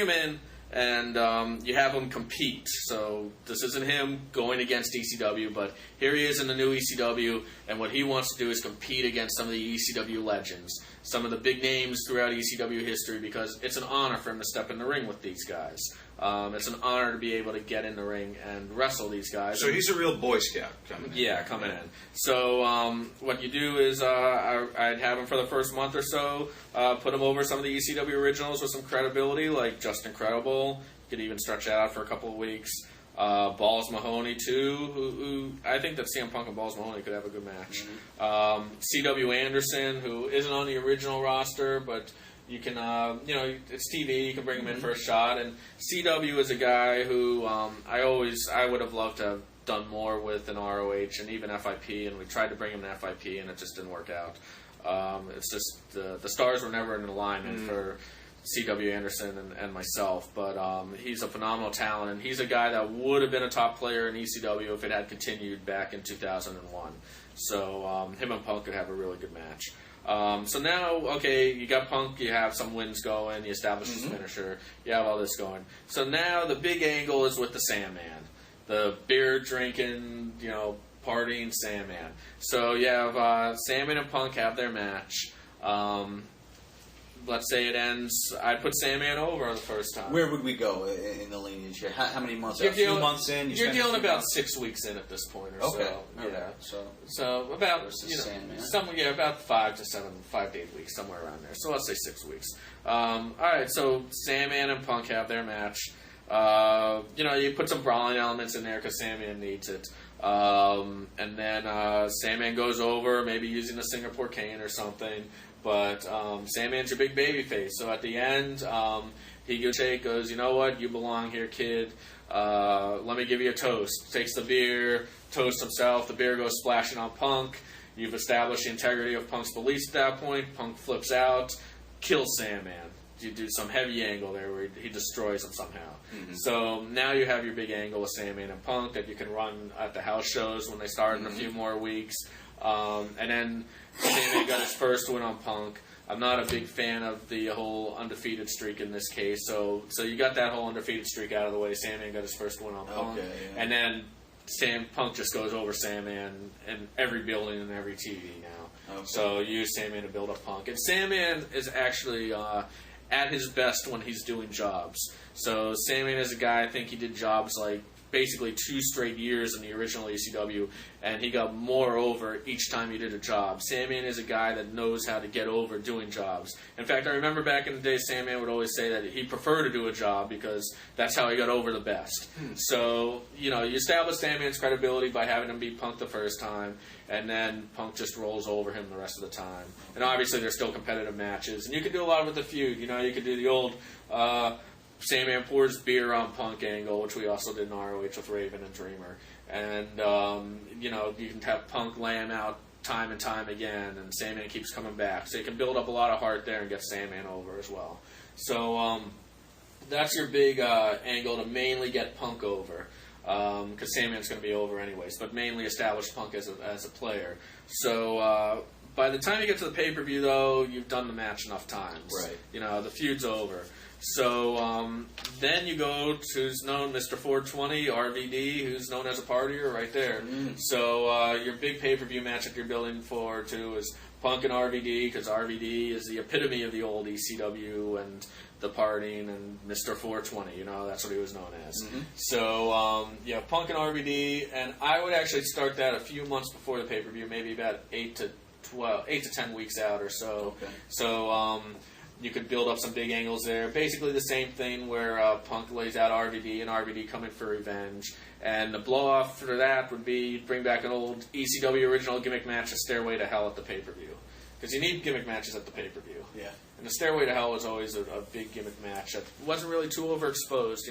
him in and you have him compete. So this isn't him going against ECW, but here he is in the new ECW, and what he wants to do is compete against some of the ECW legends, some of the big names throughout ECW history, because it's an honor for him to step in the ring with these guys. It's an honor to be able to get in the ring and wrestle these guys. So he's a real Boy Scout coming in. Yeah, coming in. So what you do is I'd have him for the first month or so, put him over some of the ECW originals with some credibility, like Just Incredible. You could even stretch that out for a couple of weeks. Balls Mahoney, too, who I think that CM Punk and Balls Mahoney could have a good match. Mm-hmm. C.W. Anderson, who isn't on the original roster, but you can, it's TV. You can bring him in for a shot. And CW is a guy who I would have loved to have done more with in ROH and even FIP. And we tried to bring him to FIP, and it just didn't work out. It's just the stars were never in alignment for C.W. Anderson and myself. But he's a phenomenal talent, and he's a guy that would have been a top player in ECW if it had continued back in 2001. So him and Punk could have a really good match. So now, okay, you got Punk, you have some wins going, you establish his finisher, you have all this going. So now the big angle is with the Sandman, the beer drinking, partying Sandman. So you have Sandman and Punk have their match. Let's say it ends. I'd put Sandman over on the first time. Where would we go in the lineage here? How many months? You're a few months in. You're dealing about 6 weeks in at this point, or okay. so. Okay. Yeah. So about about 5 to 8 weeks, somewhere around there. So let's say 6 weeks. All right. So Sandman and Punk have their match. You put some brawling elements in there because Sandman needs it. And then Sandman goes over, maybe using a Singapore cane or something. But Sandman's your big baby face. So at the end, he goes, you know what? You belong here, kid. Let me give you a toast. Takes the beer, toasts himself. The beer goes splashing on Punk. You've established the integrity of Punk's beliefs at that point. Punk flips out, kills Sandman. You do some heavy angle there where he destroys him somehow. Mm-hmm. So now you have your big angle with Sandman and Punk that you can run at the house shows when they start in a few more weeks. And then Sandman got his first win on Punk. I'm not a big fan of the whole undefeated streak in this case. So you got that whole undefeated streak out of the way. Sandman got his first win on Punk. Okay, yeah. And then Punk just goes over Sandman in every building and every TV now. Okay. So you use Sandman to build up Punk. And Sandman is actually at his best when he's doing jobs. So Sandman is a guy, I think he did jobs like basically 2 straight years in the original ECW, and he got more over each time he did a job. Sandman is a guy that knows how to get over doing jobs. In fact, I remember back in the day, Sandman would always say that he preferred to do a job because that's how he got over the best. So, you establish Sandman's credibility by having him beat Punk the first time, and then Punk just rolls over him the rest of the time. And obviously, there's still competitive matches. And you can do a lot with the feud. You could do the old Sandman pours beer on Punk angle, which we also did in ROH with Raven and Dreamer. And, you can have Punk lay him out time and time again, and Sandman keeps coming back. So you can build up a lot of heart there and get Sandman over as well. So that's your big angle to mainly get Punk over, because Sandman's going to be over anyways, but mainly establish Punk as a player. So by the time you get to the pay-per-view, though, you've done the match enough times. Right. The feud's over. So then you go to who's known Mr. 420, RVD, who's known as a partier right there. So your big pay-per-view match that you're building for, too, is Punk and RVD, because RVD is the epitome of the old ECW and the partying and Mr. 420. That's what he was known as. So you have Punk and RVD, and I would actually start that a few months before the pay-per-view, maybe about 8 to 10 weeks out or so. Okay. So you could build up some big angles there. Basically the same thing where Punk lays out RVD and RVD coming for revenge. And the blow-off for that would be bring back an old ECW original gimmick match, a Stairway to Hell at the pay-per-view. Because you need gimmick matches at the pay-per-view. Yeah. And the Stairway to Hell was always a big gimmick match that wasn't really too overexposed.